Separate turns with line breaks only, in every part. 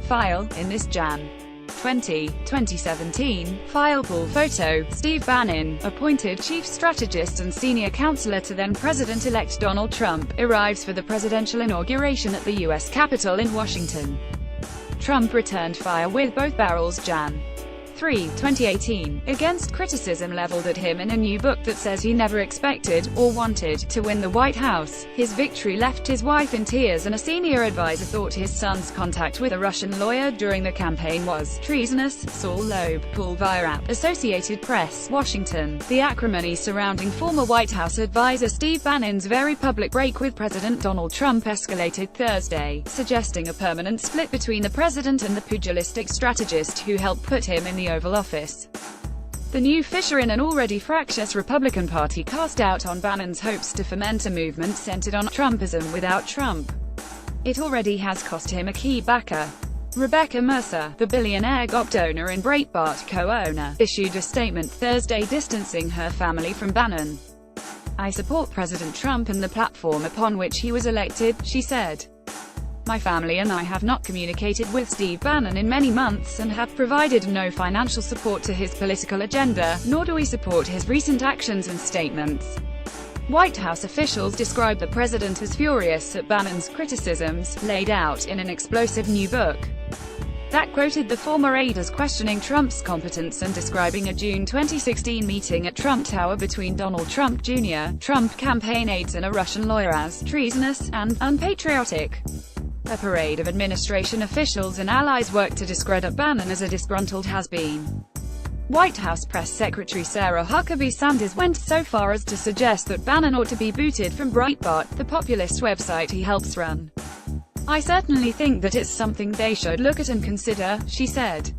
file. In this Jan. 2017 file pool photo, Steve Bannon, appointed chief strategist and senior counselor to then-President-elect Donald Trump, arrives for the presidential inauguration at the U.S. Capitol in Washington. Trump returned fire with both barrels Jan. 3, 2018, against criticism leveled at him in a new book that says he never expected, or wanted, to win the White House. His victory left his wife in tears, and a senior advisor thought his son's contact with a Russian lawyer during the campaign was treasonous. Saul Loeb, Paul Virap, Associated Press, Washington. The acrimony surrounding former White House advisor Steve Bannon's very public break with President Donald Trump escalated Thursday, suggesting a permanent split between the president and the pugilistic strategist who helped put him in the Oval Office. The new fissure in an already fractious Republican Party cast doubt on Bannon's hopes to foment a movement centered on Trumpism without Trump. It already has cost him a key backer. Rebecca Mercer, the billionaire GOP donor and Breitbart co-owner, issued a statement Thursday distancing her family from Bannon. "I support President Trump and the platform upon which he was elected," she said. "My family and I have not communicated with Steve Bannon in many months and have provided no financial support to his political agenda, nor do we support his recent actions and statements." White House officials described the president as furious at Bannon's criticisms, laid out in an explosive new book that quoted the former aide as questioning Trump's competence and describing a June 2016 meeting at Trump Tower between Donald Trump Jr., Trump campaign aides and a Russian lawyer as treasonous and unpatriotic. A parade of administration officials and allies worked to discredit Bannon as a disgruntled has-been. White House Press Secretary Sarah Huckabee Sanders went so far as to suggest that Bannon ought to be booted from Breitbart, the populist website he helps run. "I certainly think that it's something they should look at and consider," she said.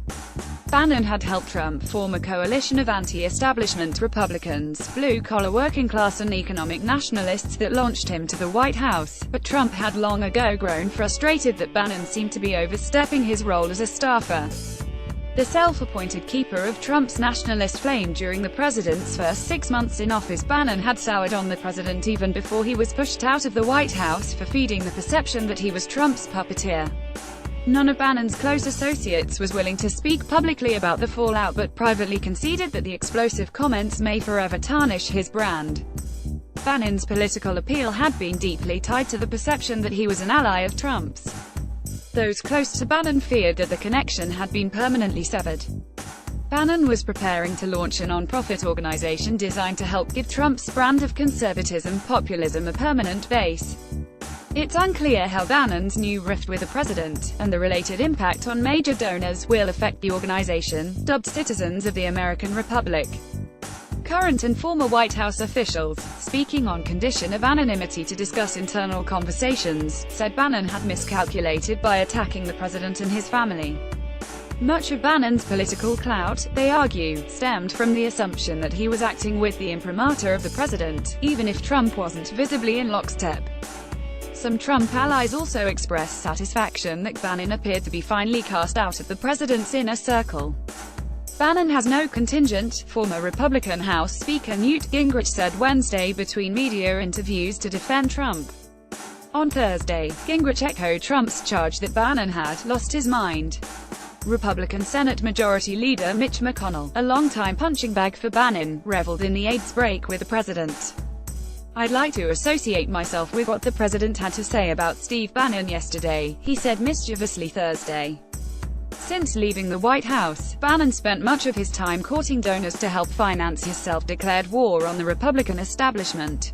Bannon had helped Trump form a coalition of anti-establishment Republicans, blue-collar working-class and economic nationalists that launched him to the White House, but Trump had long ago grown frustrated that Bannon seemed to be overstepping his role as a staffer. The self-appointed keeper of Trump's nationalist flame during the president's first 6 months in office, Bannon had soured on the president even before he was pushed out of the White House for feeding the perception that he was Trump's puppeteer. None of Bannon's close associates was willing to speak publicly about the fallout, but privately conceded that the explosive comments may forever tarnish his brand. Bannon's political appeal had been deeply tied to the perception that he was an ally of Trump's. Those close to Bannon feared that the connection had been permanently severed. Bannon was preparing to launch a non-profit organization designed to help give Trump's brand of conservatism, populism a permanent base. It's unclear how Bannon's new rift with the president, and the related impact on major donors, will affect the organization, dubbed Citizens of the American Republic. Current and former White House officials, speaking on condition of anonymity to discuss internal conversations, said Bannon had miscalculated by attacking the president and his family. Much of Bannon's political clout, they argue, stemmed from the assumption that he was acting with the imprimatur of the president, even if Trump wasn't visibly in lockstep. Some Trump allies also expressed satisfaction that Bannon appeared to be finally cast out of the president's inner circle. Bannon has no contingent, former Republican House Speaker Newt Gingrich said Wednesday between media interviews to defend Trump. On Thursday, Gingrich echoed Trump's charge that Bannon had lost his mind. Republican Senate Majority Leader Mitch McConnell, a longtime punching bag for Bannon, reveled in the aide's break with the president. "I'd like to associate myself with what the president had to say about Steve Bannon yesterday," he said mischievously Thursday. Since leaving the White House, Bannon spent much of his time courting donors to help finance his self-declared war on the Republican establishment.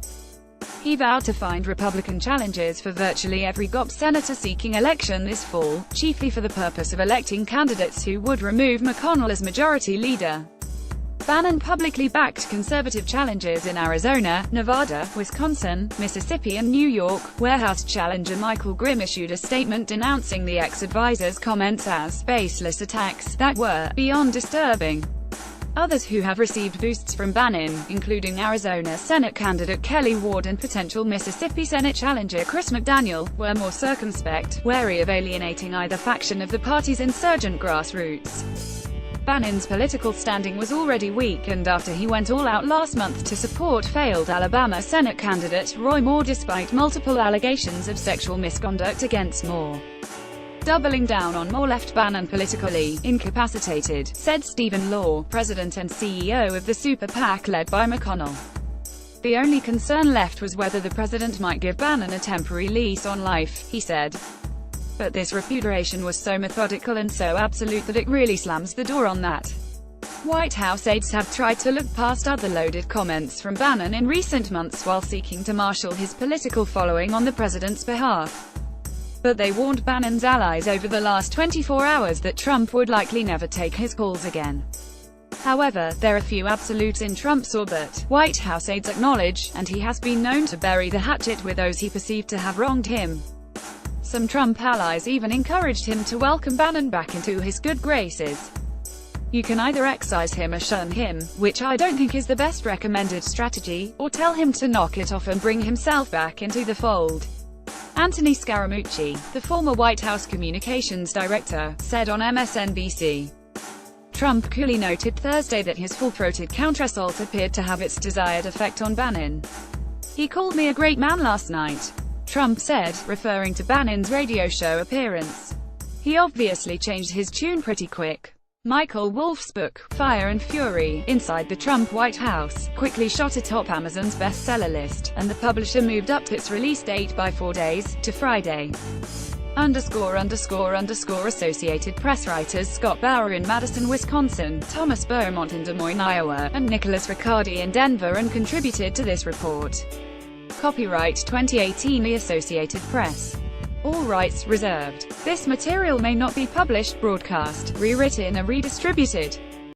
He vowed to find Republican challenges for virtually every GOP senator seeking election this fall, chiefly for the purpose of electing candidates who would remove McConnell as majority leader. Bannon publicly backed conservative challenges in Arizona, Nevada, Wisconsin, Mississippi and New York, where House challenger Michael Grimm issued a statement denouncing the ex-advisor's comments as baseless attacks that were beyond disturbing. Others who have received boosts from Bannon, including Arizona Senate candidate Kelly Ward and potential Mississippi Senate challenger Chris McDaniel, were more circumspect, wary of alienating either faction of the party's insurgent grassroots. Bannon's political standing was already weakened after he went all out last month to support failed Alabama Senate candidate Roy Moore despite multiple allegations of sexual misconduct against Moore. doubling down on more left Bannon politically incapacitated, said Stephen Law, president and CEO of the super PAC led by McConnell. The only concern left was whether the president might give Bannon a temporary lease on life, he said. But this repudiation was so methodical and so absolute that it really slams the door on that. White House aides have tried to look past other loaded comments from Bannon in recent months while seeking to marshal his political following on the president's behalf. But they warned Bannon's allies over the last 24 hours that Trump would likely never take his calls again. However, there are few absolutes in Trump's orbit, White House aides acknowledge, and he has been known to bury the hatchet with those he perceived to have wronged him. Some Trump allies even encouraged him to welcome Bannon back into his good graces. You can either excise him or shun him, which I don't think is the best recommended strategy, or tell him to knock it off and bring himself back into the fold. Anthony Scaramucci, the former White House communications director, said on MSNBC. Trump coolly noted Thursday that his full-throated counterassault appeared to have its desired effect on Bannon. "He called me a great man last night," Trump said, referring to Bannon's radio show appearance. "He obviously changed his tune pretty quick." Michael Wolff's book, Fire and Fury, Inside the Trump White House, quickly shot atop Amazon's bestseller list, and the publisher moved up its release date by 4 days, to Friday. Associated Press writers Scott Bauer in Madison, Wisconsin, Thomas Beaumont in Des Moines, Iowa, and Nicholas Riccardi in Denver and contributed to this report. Copyright 2018 The Associated Press. All rights reserved. This material may not be published, broadcast, rewritten or redistributed.